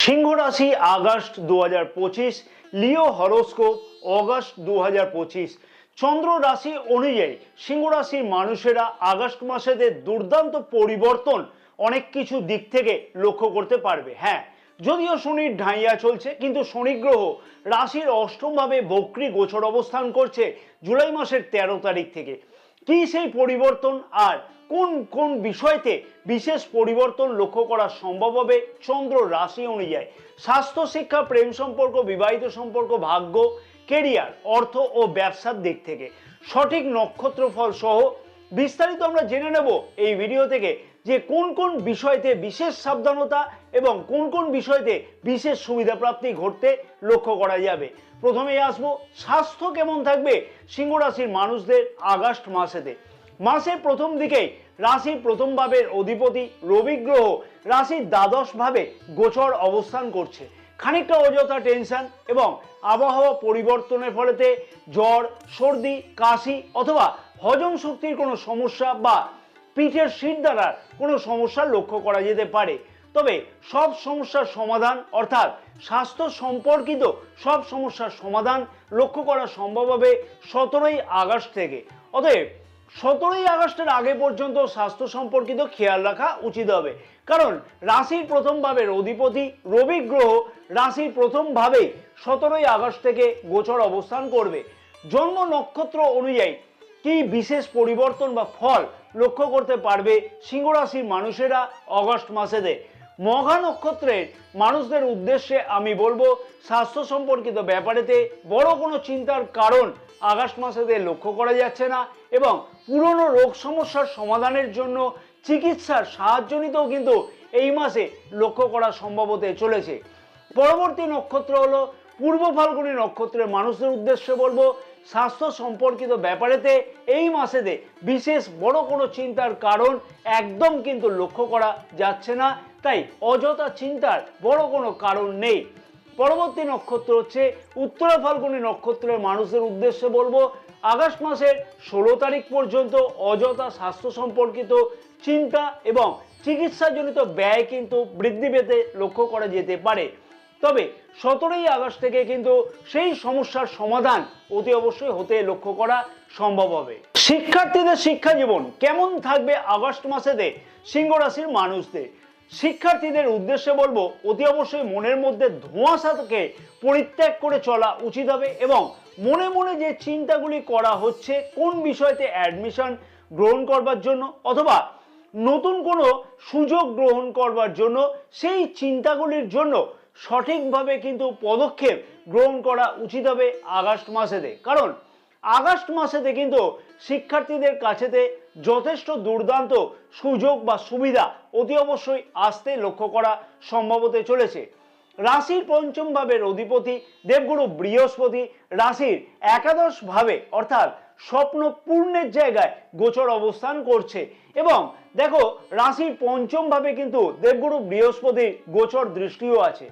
সিংহ রাশি আগস্ট 2025, লিও horoscope August 2025। চন্দ্র রাশি অনুযায়ী সিংহ রাশির মানুষেরা আগস্ট মাসেতে দুর্দান্ত পরিবর্তন অনেক কিছু দিক থেকে লক্ষ্য করতে পারবে। হ্যাঁ, যদিও শনির ঢাইয়া চলছে, কিন্তু শনি গ্রহ রাশির অষ্টম ভাবে বক্রী গোচর অবস্থান করছে জুলাই মাসের 13 তারিখ থেকে। কি সেই পরিবর্তন আর কোন কোন বিষয়তে বিশেষ পরিবর্তন লক্ষ্য করা সম্ভব হবে চন্দ্র রাশি অনুযায়ী? স্বাস্থ্য, শিক্ষা, প্রেম সম্পর্ক, বিবাহিত সম্পর্ক, ভাগ্য, কেরিয়ার, অর্থ ও ব্যবসার দিক থেকে সঠিক নক্ষত্র ফল সহ বিস্তারিত আমরা জেনে নেব এই ভিডিও থেকে, যে কোন কোন বিষয়তে বিশেষ সাবধানতা এবং কোন কোন বিষয়তে বিশেষ সুবিধা প্রাপ্তি ঘটতে লক্ষ্য করা যাবে। প্রথমেই আসবো, স্বাস্থ্য কেমন থাকবে সিংহ রাশির মানুষদের আগস্ট মাসেতে। মাসের প্রথম দিকেই রাশির প্রথম ভাবের অধিপতি রবি গ্রহ রাশির দ্বাদশ ভাবে গোচর অবস্থান করছে। খানিকটা অযথা টেনশন এবং আবহাওয়া পরিবর্তনের ফলেতে জ্বর, সর্দি, কাশি অথবা হজম শক্তির কোনো সমস্যা বা পিঠের শির দ্বারা কোনো সমস্যা লক্ষ্য করা যেতে পারে। তবে সব সমস্যার সমাধান, অর্থাৎ স্বাস্থ্য সম্পর্কিত সব সমস্যার সমাধান লক্ষ্য করা সম্ভব হবে 17ই আগস্ট থেকে। অতএব 17ই আগস্টের আগে পর্যন্ত স্বাস্থ্য সম্পর্কিত খেয়াল রাখা উচিত হবে, কারণ রাশির প্রথম ভাবের অধিপতি রবি গ্রহ রাশির প্রথম ভাবে 17ই আগস্ট থেকে গোচর অবস্থান করবে। জন্ম নক্ষত্র অনুযায়ী কি বিশেষ পরিবর্তন বা ফল লক্ষ্য করতে পারবে সিংহ রাশির মানুষেরা অগস্ট মাসেতে? মঘা নক্ষত্রের মানুষদের উদ্দেশ্যে আমি বলবো, স্বাস্থ্য সম্পর্কিত ব্যাপারেতে বড় কোনো চিন্তার কারণ আগস্ট মাসেতে লক্ষ্য করা যাচ্ছে না এবং পুরনো রোগ সমস্যার সমাধানের জন্য চিকিৎসার সাহায্য নিতেও কিন্তু এই মাসে লক্ষ্য করা সম্ভব হতে চলেছে। পরবর্তী নক্ষত্র হলো পূর্ব ফাল্গুনী নক্ষত্রের মানুষদের উদ্দেশ্যে বলবো, স্বাস্থ্য সম্পর্কিত ব্যাপারেতে এই মাসেতে বিশেষ বড় কোনো চিন্তার কারণ একদম কিন্তু লক্ষ্য করা যাচ্ছে না, তাই অযথা চিন্তার বড় কোনো কারণ নেই। পরবর্তী নক্ষত্র হচ্ছে উত্তরা ফাল্গুনী নক্ষত্রের মানুষদের উদ্দেশ্যে বলবো, আগস্ট মাসের 16 তারিখ পর্যন্ত অযথা স্বাস্থ্য সম্পর্কিত চিন্তা এবং চিকিৎসাজনিত ব্যয় কিন্তু বৃদ্ধি পেতে লক্ষ্য করা যেতে পারে। তবে 17ই আগস্ট থেকে কিন্তু সেই সমস্যার সমাধান অতি অবশ্যই হতে লক্ষ্য করা সম্ভব হবে। শিক্ষার্থীদের শিক্ষা জীবন কেমন থাকবে আগস্ট মাসেতে সিংহ রাশির মানুষদের? শিক্ষার্থীদের উদ্দেশ্যে বলবো, অতি অবশ্যই মনের মধ্যে ধোঁয়াশাকে পরিত্যাগ করে চলা উচিত হবে এবং মনে মনে যে চিন্তাগুলি করা হচ্ছে কোন বিষয়তে অ্যাডমিশন গ্রহণ করবার জন্য অথবা নতুন কোনো সুযোগ গ্রহণ করবার জন্য, সেই চিন্তাগুলির জন্য সঠিকভাবে কিন্তু পদক্ষেপ গ্রহণ করা উচিত হবে আগস্ট মাসেতে। কারণ আগস্ট মাসেতে কিন্তু শিক্ষার্থীদের কাছেতে যথেষ্ট দুর্দান্ত সুযোগ বা সুবিধা অতি অবশ্যই আসতে লক্ষ্য করা সম্ভব হতে চলেছে। রাশির পঞ্চম ভাবের অধিপতি দেবগুরু বৃহস্পতি রাশির একাদশ ভাবে অর্থাৎ স্বপ্ন পূর্ণের জায়গায় গোচর অবস্থান করছে এবং দেখো, রাশির পঞ্চম ভাবে কিন্তু দেবগুরু বৃহস্পতির গোচর দৃষ্টিও আছে।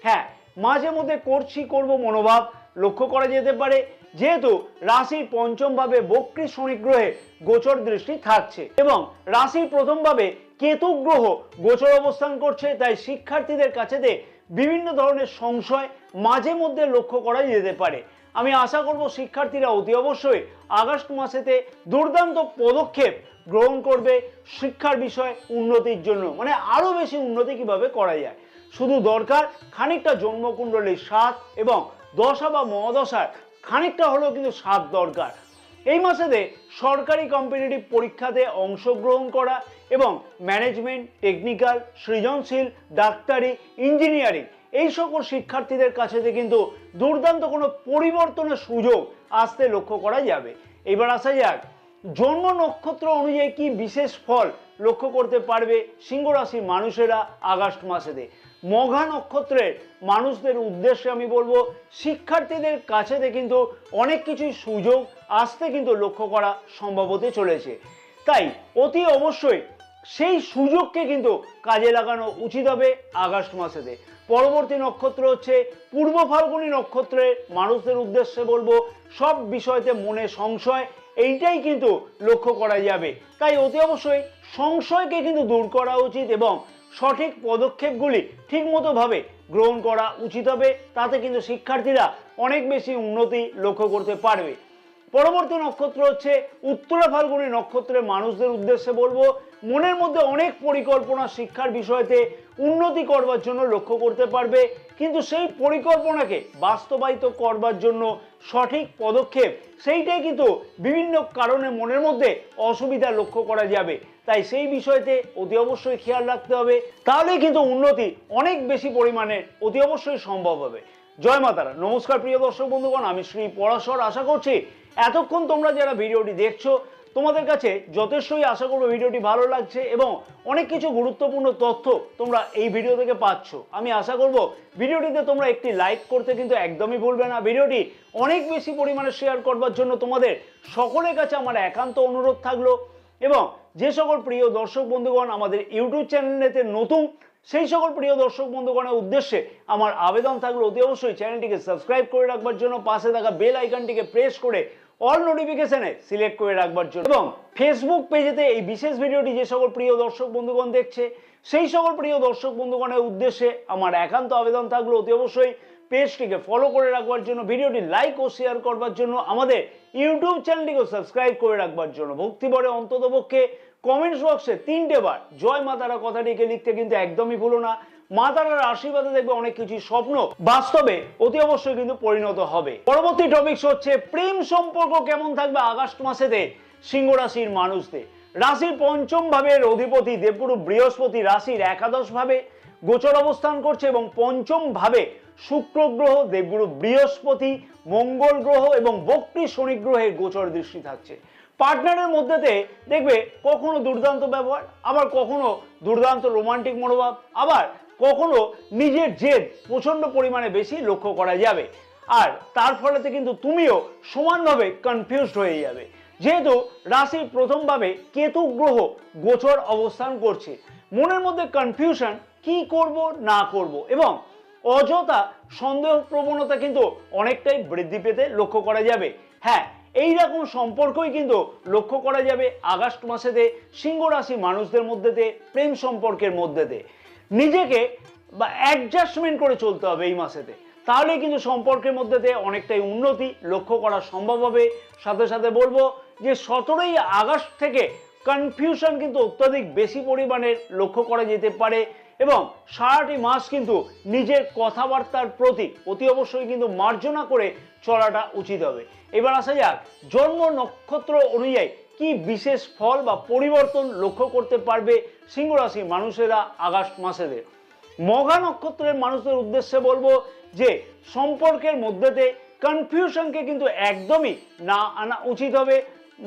হ্যাঁ, মাঝে মধ্যে করব মনোভাব লক্ষ্য করা যেতে পারে, যেহেতু রাশির পঞ্চম ভাবে বক্রী শনি গ্রহে গোচর দৃষ্টি থাকছে এবং রাশির প্রথম ভাবে কেতু গ্রহ গোচর অবস্থান করছে, তাই শিক্ষার্থীদের কাছেতে বিভিন্ন ধরনের সংশয় মাঝে মধ্যে লক্ষ্য করা যেতে পারে। আমি আশা করব শিক্ষার্থীরা অতি অবশ্যই আগস্ট মাসেতে দুর্দান্ত পদক্ষেপ গ্রহণ করবে শিক্ষার বিষয় উন্নতির জন্য, মানে আরো বেশি উন্নতি কিভাবে করা যায়। শুধু দরকার খানিকটা জন্মকুণ্ডলীর সাথ এবং দশা বা মহাদশার খানিকটা হলেও কিন্তু সাথ দরকার। এই মাসেতে সরকারি কম্পিটিটিভ পরীক্ষাতে অংশগ্রহণ করা এবং ম্যানেজমেন্ট, টেকনিক্যাল, সৃজনশীল, ডাক্তারি, ইঞ্জিনিয়ারিং এই সকল শিক্ষার্থীদের কাছেতে কিন্তু দুর্দান্ত কোনো পরিবর্তনের সুযোগ আসতে লক্ষ্য করা যাবে। এবার আসা যাক, জন্ম নক্ষত্র অনুযায়ী কি বিশেষ ফল লক্ষ্য করতে পারবে সিংহ রাশির মানুষেরা আগস্ট মাসেতে? মঘা নক্ষত্রের মানুষদের উদ্দেশ্যে আমি বলবো, শিক্ষার্থীদের কাছেতে কিন্তু অনেক কিছুই সুযোগ আসতে কিন্তু লক্ষ্য করা সম্ভব হতে চলেছে, তাই অতি অবশ্যই সেই সুযোগকে কিন্তু কাজে লাগানো উচিত হবে আগস্ট মাসেতে। পরবর্তী নক্ষত্র হচ্ছে পূর্ব ফাল্গুনী নক্ষত্রের মানুষদের উদ্দেশ্যে বলবো, সব বিষয়তে মনে সংশয় এইটাই কিন্তু লক্ষ্য করা যাবে, তাই অতি অবশ্যই সংশয়কে কিন্তু দূর করা উচিত এবং সঠিক পদক্ষেপগুলি ঠিকমতো ভাবে গ্রহণ করা উচিত হবে। তাতে কিন্তু শিক্ষার্থীরা অনেক বেশি উন্নতি লক্ষ্য করতে পারবে। পরবর্তী নক্ষত্র হচ্ছে উত্তরা ফাল্গুনী নক্ষত্রের মানুষদের উদ্দেশ্যে বলবো, মনের মধ্যে অনেক পরিকল্পনা শিক্ষার বিষয়তে উন্নতি করবার জন্য লক্ষ্য করতে পারবে, কিন্তু সেই পরিকল্পনাকে বাস্তবায়িত করবার জন্য সঠিক পদক্ষেপ সেইটাই কিন্তু বিভিন্ন কারণে মনের মধ্যে অসুবিধা লক্ষ্য করা যাবে। তাই সেই বিষয়তে অতি অবশ্যই খেয়াল রাখতে হবে, তাহলেই কিন্তু উন্নতি অনেক বেশি পরিমাণে অতি অবশ্যই সম্ভব হবে। জয় মা তারা। নমস্কার প্রিয় দর্শক বন্ধুগণ, আমি শ্রী পরাশর। আশা করছি এতক্ষণ তোমরা যারা ভিডিওটি দেখছো তোমাদের কাছে যথেষ্টই আশা করবো ভিডিওটি ভালো লাগছে এবং অনেক কিছু গুরুত্বপূর্ণ তথ্য তোমরা এই ভিডিও থেকে পাচ্ছ। আমি আশা করব ভিডিওটিতে তোমরা একটি লাইক করতে কিন্তু একদমই ভুলবে না। ভিডিওটি অনেক বেশি পরিমাণে শেয়ার করবার জন্য তোমাদের সকলের কাছে আমার একান্ত অনুরোধ থাকলো। এবং যে সকল প্রিয় দর্শক বন্ধুগণ আমাদের ইউটিউব চ্যানেলেতে নতুন, সেই সকল প্রিয় দর্শক বন্ধুগণের উদ্দেশ্যে আমার আবেদন থাকলো অতি অবশ্যই চ্যানেলটিকে সাবস্ক্রাইব করে রাখবার জন্য, পাশে থাকা বেল আইকনটিকে প্রেস করে অল নোটিফিকেশনে সিলেক্ট করে রাখবার জন্য, এবং ফেসবুক পেজেতে এই বিশেষ ভিডিওটি যে সকল প্রিয় দর্শক বন্ধুগণ দেখছে সেই সকল প্রিয় দর্শক বন্ধুগণের উদ্দেশ্যে আমার একান্ত আবেদন থাকলো অতি অবশ্যই পেজটিকে ফলো করে রাখবার জন্য, ভিডিওটি লাইক ও শেয়ার করবার জন্য, আমাদের ইউটিউব চ্যানেলটিকে সাবস্ক্রাইব করে রাখবার জন্য। ভক্তিভরে অন্ততপক্ষে কমেন্টস বক্সে 3টে বার জয় মা তারা কথাটিকে লিখতে কিন্তু একদমই ভুলো না। মা তারার আশীর্বাদে দেখবে অনেক কিছু স্বপ্ন বাস্তবে অতি অবশ্যই কিন্তু পরিণত হবে। পরবর্তী টপিকস হচ্ছে প্রেম সম্পর্ক কেমন থাকবে আগস্ট মাসেতে সিংহ রাশির মানুষদের। রাশির পঞ্চম ভাবের অধিপতি দেবগুরু বৃহস্পতি রাশির একাদশ ভাবে গোচর অবস্থান করছে এবং পঞ্চম ভাবে শুক্র গ্রহ, দেবগুরু বৃহস্পতি, মঙ্গল গ্রহ এবং বক্রী শনি গ্রহের গোচর দৃষ্টি থাকছে। পার্টনারের মধ্যেতে দেখবে কখনো দুর্দান্ত ব্যবহার, আবার কখনো দুর্দান্ত রোমান্টিক মনোভাব, আবার কখনো নিজের জেদ প্রচন্ড পরিমাণে বেশি লক্ষ্য করা যাবে। আর তার ফলেতে কিন্তু তুমিও সমানভাবে কনফিউজড হয়ে যাবে, যেহেতু রাশির প্রথমভাবে কেতু গ্রহ গোচর অবস্থান করছে। মনের মধ্যে কনফিউশন, কি করব না করব, এবং অযথা সন্দেহ প্রবণতা কিন্তু অনেকটাই বৃদ্ধি পেতে লক্ষ্য করা যাবে। হ্যাঁ, এইরকম সম্পর্কই কিন্তু লক্ষ্য করা যাবে আগস্ট মাসেতে সিংহ রাশি মানুষদের মধ্যেতে। প্রেম সম্পর্কের মধ্যেতে নিজেকে বা অ্যাডজাস্টমেন্ট করে চলতে হবে এই মাসেতে, তাহলেই কিন্তু সম্পর্কের মধ্যেতে অনেকটাই উন্নতি লক্ষ্য করা সম্ভব হবে। সাথে সাথে বলবো যে 17ই আগস্ট থেকে কনফিউশন কিন্তু অত্যাধিক বেশি পরিমাণে লক্ষ্য করা যেতে পারে এবং সারাটি মাস কিন্তু নিজের কথাবার্তার প্রতি অতি অবশ্যই কিন্তু মার্জনা করে চলাটা উচিত হবে। এবার আসা যাক জন্ম নক্ষত্র অনুযায়ী কি বিশেষ ফল বা পরিবর্তন লক্ষ্য করতে পারবে সিংহ রাশির মানুষেরা আগস্ট মাসেতে। মঘা নক্ষত্রের মানুষদের উদ্দেশ্যে বলবো যে সম্পর্কের মধ্যেতে কনফিউশনকে কিন্তু একদমই না আনা উচিত হবে,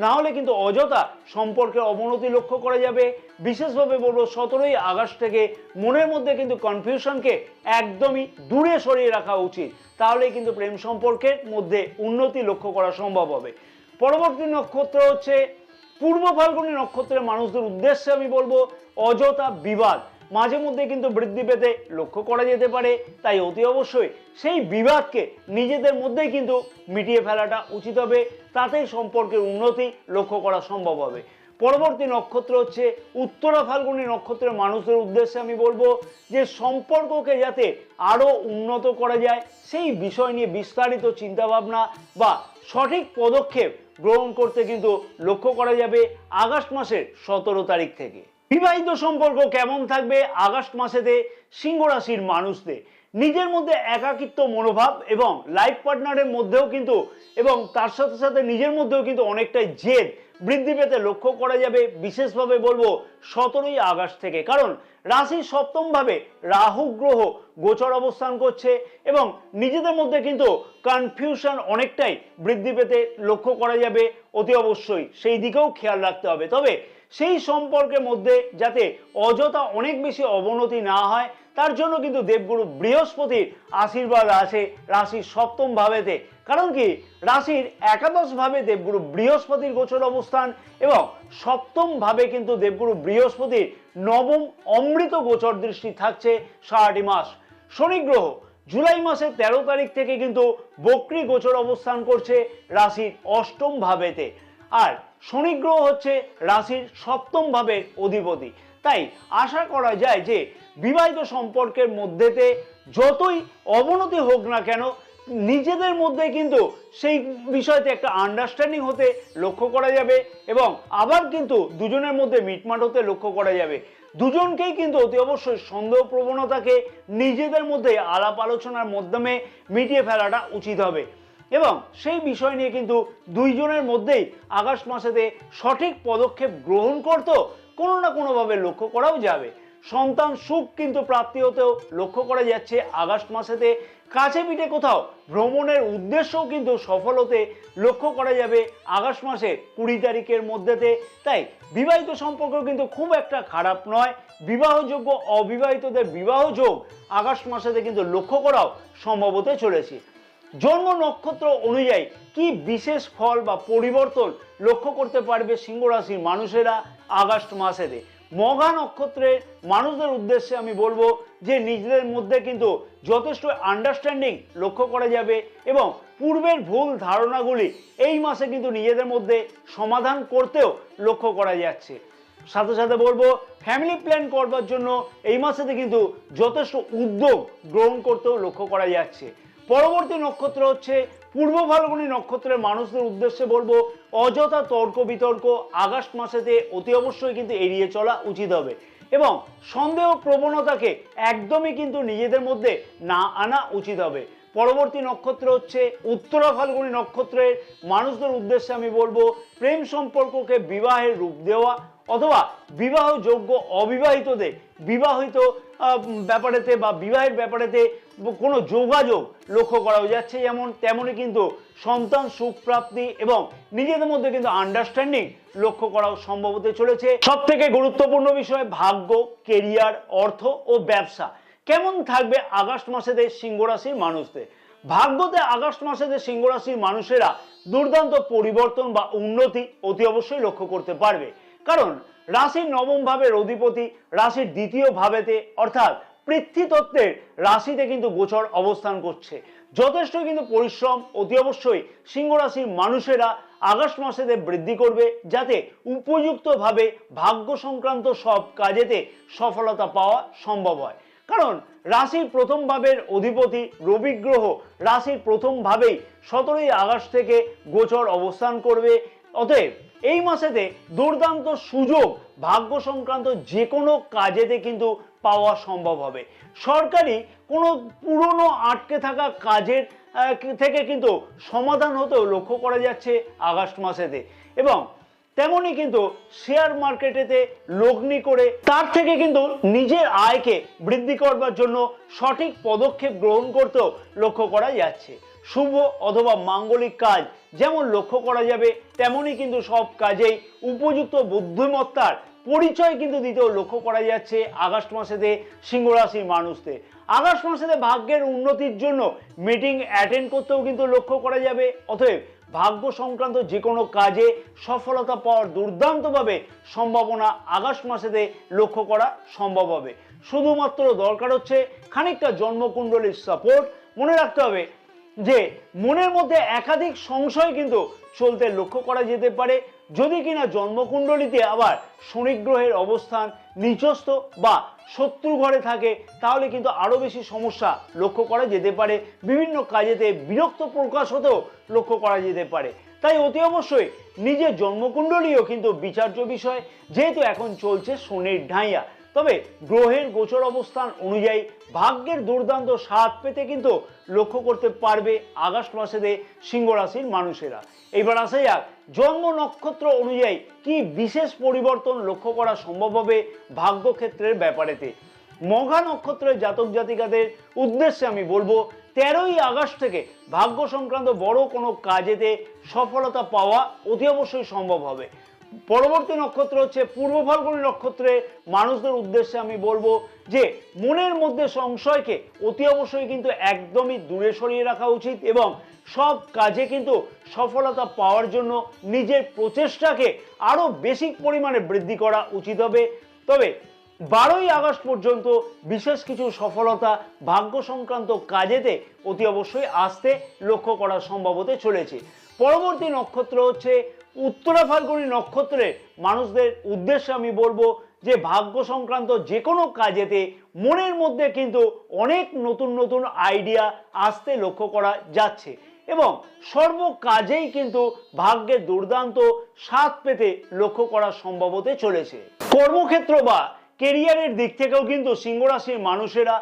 না হলে কিন্তু অযথা সম্পর্কের অবনতি লক্ষ্য করা যাবে। বিশেষভাবে বলবো 17ই আগস্ট থেকে মনের মধ্যে কিন্তু কনফিউশনকে একদমই দূরে সরিয়ে রাখা উচিত, তাহলেই কিন্তু প্রেম সম্পর্কের মধ্যে উন্নতি লক্ষ্য করা সম্ভব হবে। পরবর্তী নক্ষত্র হচ্ছে পূর্ব ফাল্গুনী নক্ষত্রের মানুষদের উদ্দেশ্যে আমি বলবো অযথা বিবাদ মাঝে মধ্যে কিন্তু বৃদ্ধি পেতে লক্ষ্য করা যেতে পারে, তাই অতি অবশ্যই সেই বিবাদকে নিজেদের মধ্যেই কিন্তু মিটিয়ে ফেলাটা উচিত হবে, তাতেই সম্পর্কের উন্নতি লক্ষ্য করা সম্ভব হবে। পরবর্তী নক্ষত্র হচ্ছে উত্তরা ফাল্গুনী নক্ষত্রের মানুষদের উদ্দেশ্যে আমি বলবো যে সম্পর্ককে যাতে আরো উন্নত করা যায় সেই বিষয় নিয়ে বিস্তারিত চিন্তাভাবনা বা সঠিক পদক্ষেপ গ্রহণ করতে কিন্তু লক্ষ্য করা যাবে আগস্ট মাসের 17 তারিখ থেকে। বিবাহিত সম্পর্ক কেমন থাকবে আগস্ট মাসেতে সিংহ রাশির মানুষদের। নিজের মধ্যে একাকিত্ব মনোভাব এবং লাইফ পার্টনারের মধ্যেও কিন্তু এবং তার সাথে সাথে নিজের মধ্যেও কিন্তু অনেকটাই জেদ বৃদ্ধি পেতে লক্ষ্য করা যাবে। বিশেষভাবে বলবো 17ই আগস্ট থেকে, কারণ রাশির সপ্তম ভাবে রাহু গ্রহ গোচর অবস্থান করছে এবং নিজেদের মধ্যে কিন্তু কনফিউশন অনেকটাই বৃদ্ধি পেতে লক্ষ্য করা যাবে। অতি অবশ্যই সেই দিকেও খেয়াল রাখতে হবে, তবে সেই সম্পর্কের মধ্যে যাতে অযথা অনেক বেশি অবনতি না হয় তার জন্য কিন্তু দেবগুরু বৃহস্পতির আশীর্বাদ আছে রাশির সপ্তম ভাবেতে। কারণ কি, রাশির একাদশ ভাবে দেবগুরু বৃহস্পতির গোচর অবস্থান এবং সপ্তম ভাবে কিন্তু দেবগুরু বৃহস্পতির নবম অমৃত গোচর দৃষ্টি থাকছে সারাটি মাস। শনি গ্রহ জুলাই মাসের 13 তারিখ থেকে কিন্তু বক্রী গোচর অবস্থান করছে রাশির অষ্টম ভাবেতে, আর শনি গ্রহ হচ্ছে রাশির সপ্তম ভাবের অধিপতি। তাই আশা করা যায় যে বিবাহিত সম্পর্কের মধ্যেতে যতই অবনতি হোক না কেন নিজেদের মধ্যে কিন্তু সেই বিষয়তে একটা আন্ডারস্ট্যান্ডিং হতে লক্ষ্য করা যাবে এবং আবার কিন্তু দুজনের মধ্যে মিটমাট হতে লক্ষ্য করা যাবে। দুজনকেই কিন্তু অতি অবশ্যই সন্দেহ প্রবণতাকে নিজেদের মধ্যে আলাপ আলোচনার মাধ্যমে মিটিয়ে ফেলাটা উচিত হবে এবং সেই বিষয় নিয়ে কিন্তু দুইজনের মধ্যেই আগস্ট মাসেতে সঠিক পদক্ষেপ গ্রহণ করতেও কোনো না কোনোভাবে লক্ষ্য করাও যাবে। সন্তান সুখ কিন্তু প্রাপ্তি হতেও লক্ষ্য করা যাচ্ছে আগস্ট মাসেতে। কাছে পিঠে কোথাও ভ্রমণের উদ্দেশ্যও কিন্তু সফল হতে লক্ষ্য করা যাবে আগস্ট মাসে 20 তারিখের মধ্যেতে। তাই বিবাহিত সম্পর্ক কিন্তু খুব একটা খারাপ নয়। বিবাহযোগ্য অবিবাহিতদের বিবাহ যোগ আগস্ট মাসেতে কিন্তু লক্ষ্য করাও সম্ভব হতে চলেছে। জন্ম নক্ষত্র অনুযায়ী কি বিশেষ ফল বা পরিবর্তন লক্ষ্য করতে পারবে সিংহ রাশির মানুষেরা আগস্ট মাসেতে? মঘা নক্ষত্রের মানুষদের উদ্দেশ্যে আমি বলবো যে নিজেদের মধ্যে কিন্তু যথেষ্ট আন্ডারস্ট্যান্ডিং লক্ষ্য করা যাবে এবং পূর্বের ভুল ধারণাগুলি এই মাসে কিন্তু নিজেদের মধ্যে সমাধান করতেও লক্ষ্য করা যাচ্ছে। সাথে সাথে বলবো ফ্যামিলি প্ল্যান করবার জন্য এই মাসেতে কিন্তু যথেষ্ট উদ্যোগ গ্রহণ করতেও লক্ষ্য করা যাচ্ছে। পরবর্তী নক্ষত্র হচ্ছে পূর্ব ফাল্গুনী নক্ষত্রের মানুষদের উদ্দেশ্যে বলবো অযথা তর্ক বিতর্ক আগস্ট মাসেতে অতি অবশ্যই কিন্তু এড়িয়ে চলা উচিত হবে এবং সন্দেহ প্রবণতাকে একদমই কিন্তু নিজেদের মধ্যে না আনা উচিত হবে। পরবর্তী নক্ষত্র হচ্ছে উত্তরা ফাল্গুনী নক্ষত্রের মানুষদের উদ্দেশ্যে আমি বলবো প্রেম সম্পর্ককে বিবাহের রূপ দেওয়া অথবা বিবাহযোগ্য অবিবাহিতদের বিবাহিত ব্যাপারেতে বা বিবাহের ব্যাপারেতে কোনো যোগাযোগ লক্ষ্য করা যাচ্ছে যেমন তেমনই কিন্তু সন্তান সুখ প্রাপ্তি এবং নিজেদের মধ্যে কিন্তু আন্ডারস্ট্যান্ডিং লক্ষ্য করাও সম্ভব হতে চলেছে। সব থেকে গুরুত্বপূর্ণ বিষয় ভাগ্য, কেরিয়ার, অর্থ ও ব্যবসা কেমন থাকবে আগস্ট মাসেতে সিংহ রাশির মানুষদের? ভাগ্যতে আগস্ট মাসেতে সিংহ রাশির মানুষেরা দুর্দান্ত পরিবর্তন বা উন্নতি অতি অবশ্যই লক্ষ্য করতে পারবে, কারণ রাশির নবম ভাবের অধিপতি রাশির দ্বিতীয় ভাবেতে অর্থাৎ পৃথ্বী রাশিতে কিন্তু গোচর অবস্থান করছে। যথেষ্ট কিন্তু পরিশ্রম অতি অবশ্যই সিংহ রাশির মানুষেরা আগস্ট মাসেতে বৃদ্ধি করবে যাতে উপযুক্তভাবে ভাগ্য সংক্রান্ত সব কাজেতে সফলতা পাওয়া সম্ভব হয়। কারণ রাশির প্রথম ভাবের অধিপতি রবি গ্রহ রাশির প্রথম ভাবেই 17ই আগস্ট থেকে গোচর অবস্থান করবে। অতএব এই মাসেতে দুর্দান্ত সুযোগ ভাগ্য সংক্রান্ত যে কোনো কাজেতে কিন্তু পাওয়া সম্ভব হবে। সরকারি কোনো পুরনো আটকে থাকা কাজের থেকে কিন্তু সমাধান হতেও লক্ষ্য করা যাচ্ছে আগস্ট মাসেতে এবং তেমনি কিন্তু শেয়ার মার্কেটেতে লগ্নি করে তার থেকে কিন্তু নিজের আয়কে বৃদ্ধি করবার জন্য সঠিক পদক্ষেপ গ্রহণ করতেও লক্ষ্য করা যাচ্ছে। শুভ অথবা মাঙ্গলিক কাজ যেমন লক্ষ্য করা যাবে তেমনি কিন্তু সব কাজেই উপযুক্ত বুদ্ধিমত্তার পরিচয় কিন্তু দিতেও লক্ষ্য করা যাচ্ছে আগস্ট মাসেতে সিংহ রাশির মানুষদের। আগস্ট মাসেতে ভাগ্যের উন্নতির জন্য মিটিং অ্যাটেন্ড করতেও কিন্তু লক্ষ্য করা যাবে। অতএব ভাগ্য সংক্রান্ত যে কোনো কাজে সফলতা পাওয়ার দুর্দান্তভাবে সম্ভাবনা আগস্ট মাসেতে লক্ষ্য করা সম্ভব হবে। শুধুমাত্র দরকার হচ্ছে খানিকটা জন্মকুণ্ডলীর সাপোর্ট। মনে রাখতে হবে যে মনের মধ্যে একাধিক সংশয় কিন্তু চলতে লক্ষ্য করা যেতে পারে যদি কিনা জন্মকুণ্ডলীতে আবার শনি গ্রহের অবস্থান নিচস্থ বা শত্রু ঘরে থাকে, তাহলে কিন্তু আরো বেশি সমস্যা লক্ষ্য করা যেতে পারে। বিভিন্ন কাজেতে বিরক্ত প্রকাশ হতেও লক্ষ্য করা যেতে পারে। তাই অতি অবশ্যই নিজের জন্মকুণ্ডলীও কিন্তু বিচার্য বিষয়, যেহেতু এখন চলছে শনির ঢাইয়া। তবে গ্রহের গোচর অবস্থান অনুযায়ী ভাগ্যের দুর্দান্ত স্বাদ পেতে কিন্তু লক্ষ্য করতে পারবে আগস্ট মাসেতে সিংহ রাশির মানুষেরা। এইবার আসা যাক জন্ম নক্ষত্র অনুযায়ী কি বিশেষ পরিবর্তন লক্ষ্য করা সম্ভব হবে ভাগ্য ক্ষেত্রের ব্যাপারেতে। মঘা নক্ষত্রের জাতক জাতিকাদের উদ্দেশ্যে আমি বলবো 13ই আগস্ট থেকে ভাগ্য সংক্রান্ত বড় কোনো কাজেতে সফলতা পাওয়া অতি অবশ্যই সম্ভব হবে। পরবর্তী নক্ষত্র হচ্ছে পূর্ব ফাল্গুনী নক্ষত্রের মানুষদের উদ্দেশ্যে আমি বলবো যে মনের মধ্যে সংশয়কে অতি অবশ্যই কিন্তু একদমই দূরে সরিয়ে রাখা উচিত এবং সব কাজে কিন্তু সফলতা পাওয়ার জন্য নিজের প্রচেষ্টাকে আরো বেশি পরিমাণে বৃদ্ধি করা উচিত হবে। তবে 12ই আগস্ট পর্যন্ত বিশেষ কিছু সফলতা ভাগ্য সংক্রান্ত কাজেতে অতি অবশ্যই আসতে লক্ষ্য করা সম্ভব হতে চলেছে। পরবর্তী নক্ষত্র হচ্ছে উত্তরা ফাল্গুনী নক্ষত্রের মানুষদের উদ্দেশ্যে আমি বলবো যে ভাগ্য সংক্রান্ত যে কোনো কাজেতে মনের মধ্যে কিন্তু অনেক নতুন নতুন আইডিয়া আসতে লক্ষ্য করা যাচ্ছে এবং সর্ব কাজেই কিন্তু ভাগ্যের দুর্দান্ত স্বাদ পেতে লক্ষ্য করা সম্ভব হতে চলেছে। কর্মক্ষেত্র বা কেরিয়ারের দিক থেকেও কিন্তু সিংহ রাশির মানুষেরা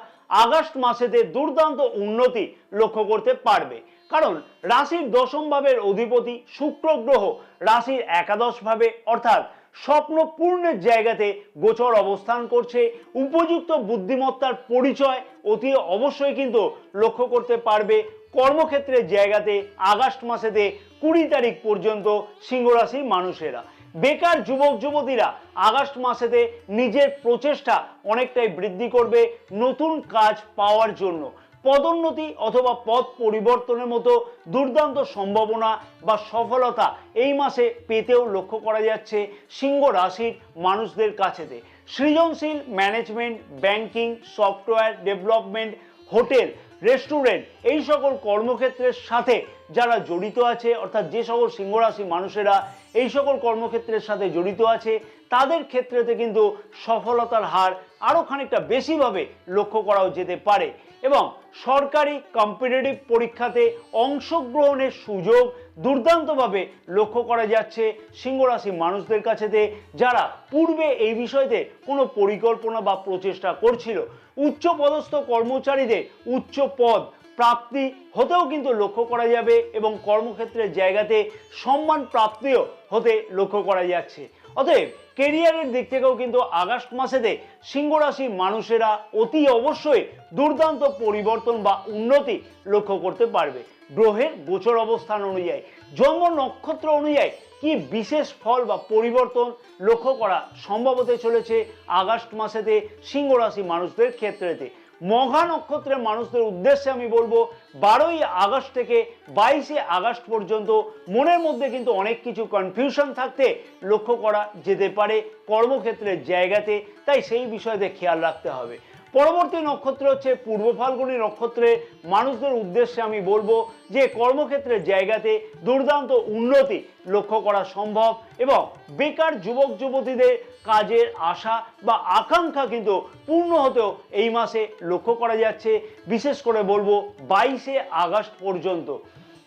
আগস্ট মাসেতে দুর্দান্ত উন্নতি লক্ষ্য করতে পারবে, কারণ রাশির দশম ভাবের অধিপতি শুক্র গ্রহ রাশির একাদশ ভাবে অর্থাৎ স্বপ্ন পূর্ণের জায়গাতে গোচর অবস্থান করছে। উপযুক্ত বুদ্ধিমত্তার পরিচয় অতি অবশ্যই কিন্তু লক্ষ্য করতে পারবে কর্মক্ষেত্রের জায়গাতে আগস্ট মাসেতে 20 তারিখ পর্যন্ত সিংহ রাশির মানুষেরা। বেকার যুবক যুবতীরা আগস্ট মাসেতে নিজের প্রচেষ্টা অনেকটাই বৃদ্ধি করবে নতুন কাজ পাওয়ার জন্য। পদোন্নতি অথবা পদ পরিবর্তনের মতো দুর্দান্ত সম্ভাবনা বা সফলতা এই মাসে পেতেও লক্ষ্য করা যাচ্ছে সিংহ রাশির মানুষদের কাছেতে। সৃজনশীল management, banking, software development, hotel, restaurant এই সকল কর্মক্ষেত্রের সাথে যারা জড়িত আছে, অর্থাৎ যে সকল সিংহ রাশি মানুষেরা এই সকল কর্মক্ষেত্রের সাথে জড়িত আছে তাদের ক্ষেত্রেতে কিন্তু সফলতার হার আরও খানিকটা বেশিভাবে লক্ষ্য করাও যেতে পারে এবং সরকারি কম্পিটিটিভ পরীক্ষাতে অংশগ্রহণের সুযোগ দুর্দান্তভাবে লক্ষ্য করা যাচ্ছে সিংহ রাশি মানুষদের কাছেতে, যারা পূর্বে এই বিষয়তে কোনো পরিকল্পনা বা প্রচেষ্টা করছিল। উচ্চপদস্থ কর্মচারীদের উচ্চ পদ প্রাপ্তি হতেও কিন্তু লক্ষ্য করা যাবে এবং কর্মক্ষেত্রের জায়গাতে সম্মান প্রাপ্তিও হতে লক্ষ্য করা যাচ্ছে। অতএব কেরিয়ারের দিক থেকেও কিন্তু আগস্ট মাসেতে সিংহ রাশির মানুষেরা অতি অবশ্যই দুর্দান্ত পরিবর্তন বা উন্নতি লক্ষ্য করতে পারবে। গ্রহের গোচর অবস্থান অনুযায়ী, জন্ম নক্ষত্র অনুযায়ী কি বিশেষ ফল বা পরিবর্তন লক্ষ্য করা সম্ভব হতে চলেছে আগস্ট মাসেতে সিংহ রাশি মানুষদের ক্ষেত্রেতে। মঘা নক্ষত্রের মানুষদের উদ্দেশ্যে আমি বলবো 12ই আগস্ট থেকে 22শে আগস্ট পর্যন্ত মনের মধ্যে কিন্তু অনেক কিছু কনফিউশন থাকতে লক্ষ্য করা যেতে পারে কর্মক্ষেত্রের জায়গাতে, তাই সেই বিষয়তে খেয়াল রাখতে হবে। পরবর্তী নক্ষত্র হচ্ছে পূর্ব ফাল্গুনী নক্ষত্রের মানুষদের উদ্দেশ্যে আমি বলবো যে কর্মক্ষেত্রের জায়গাতে দুর্দান্ত উন্নতি লক্ষ্য করা সম্ভব এবং বেকার যুবক যুবতীদের কাজের আশা বা আকাঙ্ক্ষা কিন্তু পূর্ণ হতেও এই মাসে লক্ষ্য করা যাচ্ছে, বিশেষ করে বলবো 22শে আগস্ট পর্যন্ত।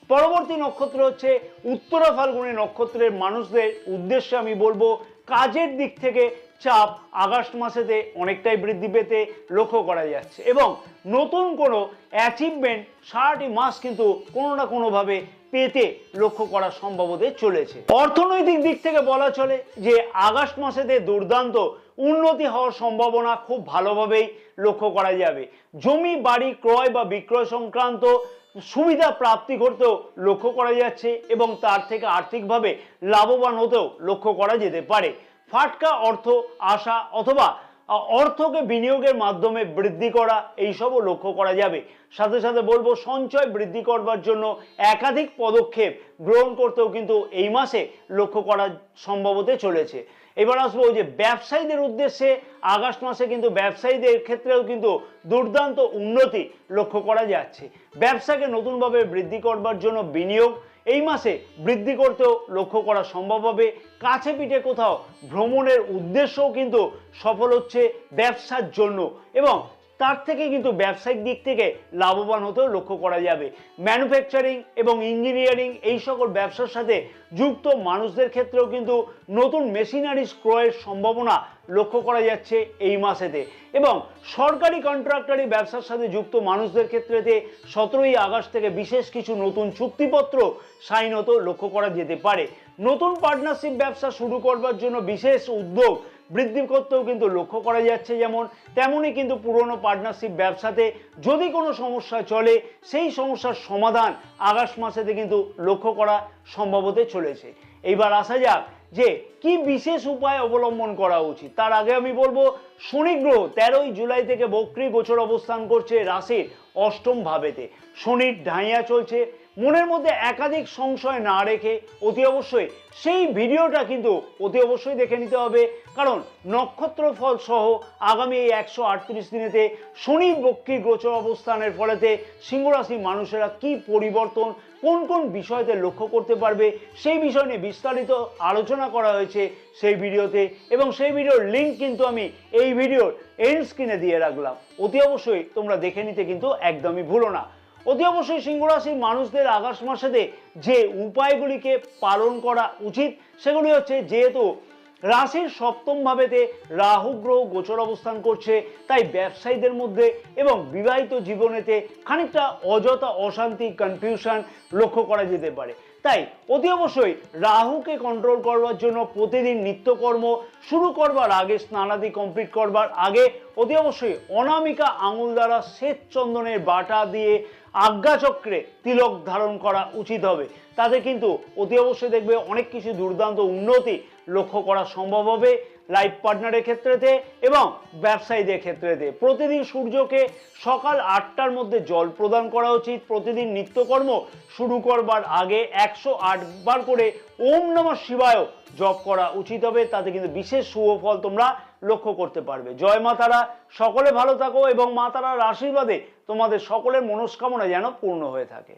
পরবর্তী নক্ষত্র হচ্ছে উত্তরা ফাল্গুনী নক্ষত্রের মানুষদের উদ্দেশ্যে আমি বলবো কাজের দিক থেকে চাপ আগস্ট মাসেতে অনেকটাই বৃদ্ধি পেতে লক্ষ্য করা যাচ্ছে এবং নতুন কোনো অ্যাচিভমেন্ট সারাটি মাস কিন্তু কোনো না কোনোভাবে পেতে লক্ষ্য করা সম্ভব হতে চলেছে। অর্থনৈতিক দিক থেকে বলা চলে যে আগস্ট মাসেতে দুর্দান্ত উন্নতি হওয়ার সম্ভাবনা খুব ভালোভাবেই লক্ষ্য করা যাবে। জমি বাড়ি ক্রয় বা বিক্রয় সংক্রান্ত সুবিধা প্রাপ্তি করতেও লক্ষ্য করা যাচ্ছে এবং তার থেকে আর্থিকভাবে লাভবান হতেও লক্ষ্য করা যেতে পারে। ফাটকা অর্থ আসা অথবা অর্থকে বিনিয়োগের মাধ্যমে বৃদ্ধি করা এইসবও লক্ষ্য করা যাবে। সাথে সাথে বলবো সঞ্চয় বৃদ্ধি করবার জন্য একাধিক পদক্ষেপ গ্রহণ করতেও কিন্তু এই মাসে লক্ষ্য করা সম্ভব হতে চলেছে। এবার আসবো যে ব্যবসায়ীদের উদ্দেশ্যে আগস্ট মাসে কিন্তু ব্যবসায়ীদের ক্ষেত্রেও কিন্তু দুর্দান্ত উন্নতি লক্ষ্য করা যাচ্ছে। ব্যবসাকে নতুনভাবে বৃদ্ধি করবার জন্য বিনিয়োগ এই মাসে বৃদ্ধি করতেও লক্ষ্য করা সম্ভব হবে। কাছে পিঠে কোথাও ভ্রমণের উদ্দেশ্যও কিন্তু সফল হচ্ছে ব্যবসার জন্য এবং তার থেকে কিন্তু ব্যবসায়িক দিক থেকে লাভবান হতেও লক্ষ্য করা যাবে। ম্যানুফ্যাকচারিং এবং ইঞ্জিনিয়ারিং এই সকল ব্যবসার সাথে যুক্ত মানুষদের ক্ষেত্রেও কিন্তু নতুন মেশিনারিজ ক্রয়ের সম্ভাবনা লক্ষ্য করা যাচ্ছে এই মাসেতে এবং সরকারি কন্ট্রাক্টরি ব্যবসার সাথে যুক্ত মানুষদের ক্ষেত্রেতে 17ই আগস্ট থেকে বিশেষ কিছু নতুন চুক্তিপত্র সাইন হতেও লক্ষ্য করা যেতে পারে। নতুন পার্টনারশিপ ব্যবসা শুরু করবার জন্য বিশেষ উদ্যোগ বৃদ্ধি করতেও কিন্তু লক্ষ্য করা যাচ্ছে, যেমন তেমনই কিন্তু পুরনো পার্টনারশিপ ব্যবসাতে যদি কোনো সমস্যা চলে সেই সমস্যার সমাধান আগস্ট মাসেতে কিন্তু লক্ষ্য করা সম্ভব হতে চলেছে। এইবার আসা যাক যে কি বিশেষ উপায় অবলম্বন করা উচিত। তার আগে আমি বলবো শনি গ্রহ 13ই জুলাই থেকে বক্রী গোচর অবস্থান করছে রাশির অষ্টম ভাবেতে। শনির ঢাইয়া চলছে, মনের মধ্যে একাধিক সংশয় না রেখে অতি অবশ্যই সেই ভিডিওটা কিন্তু অতি অবশ্যই দেখে নিতে হবে, কারণ নক্ষত্র ফল সহ আগামী এই 138 দিনেতে শনি বক্রী গোচর অবস্থানের ফলেতে সিংহ রাশির মানুষেরা কি পরিবর্তন, কোন কোন বিষয়তে লক্ষ্য করতে পারবে সেই বিষয় নিয়ে বিস্তারিত আলোচনা করা হয়েছে সেই ভিডিওতে, এবং সেই ভিডিওর লিঙ্ক কিন্তু আমি এই ভিডিওর এন্ড স্ক্রিনে দিয়ে রাখলাম। অতি অবশ্যই তোমরা দেখে নিতে কিন্তু একদমই ভুলো না। অতি অবশ্যই সিংহ রাশির মানুষদের আগস্ট মাসেতে যে উপায়গুলিকে পালন করা উচিত সেগুলি হচ্ছে, যেহেতু রাশির সপ্তম ভাবেতে রাহু গ্রহ গোচর অবস্থান করছে, তাই ব্যবসায়ীদের মধ্যে এবং বিবাহিত জীবনেতে খানিকটা অযথা অশান্তি, কনফিউশন লক্ষ্য করা যেতে পারে। তাই অতি অবশ্যই রাহুকে কন্ট্রোল করবার জন্য প্রতিদিন নিত্যকর্ম শুরু করবার আগে, স্নানাদি কমপ্লিট করবার আগে অতি অবশ্যই অনামিকা আঙুল দ্বারা শ্বেত চন্দনের বাটা দিয়ে আজ্ঞাচক্রে তিলক ধারণ করা উচিত হবে। তাতে কিন্তু অতি অবশ্যই দেখবে অনেক কিছু দুর্দান্ত উন্নতি লক্ষ্য করা সম্ভব হবে লাইফ পার্টনারের ক্ষেত্রেতে এবং ব্যবসায়ীদের ক্ষেত্রেতে। প্রতিদিন সূর্যকে সকাল 8টার মধ্যে জল প্রদান করা উচিত। প্রতিদিন নিত্যকর্ম শুরু করবার আগে 108 বার করে ওম নমঃ শিবায় জপ করা উচিত হবে। তাতে কিন্তু বিশেষ শুভ ফল তোমরা লক্ষ্য করতে পারবে। জয় মা তারা, সকলে ভালো থাকো এবং মা তারার আশীর্বাদে তোমাদের সকলের মনস্কামনা যেন পূর্ণ হয়ে থাকে।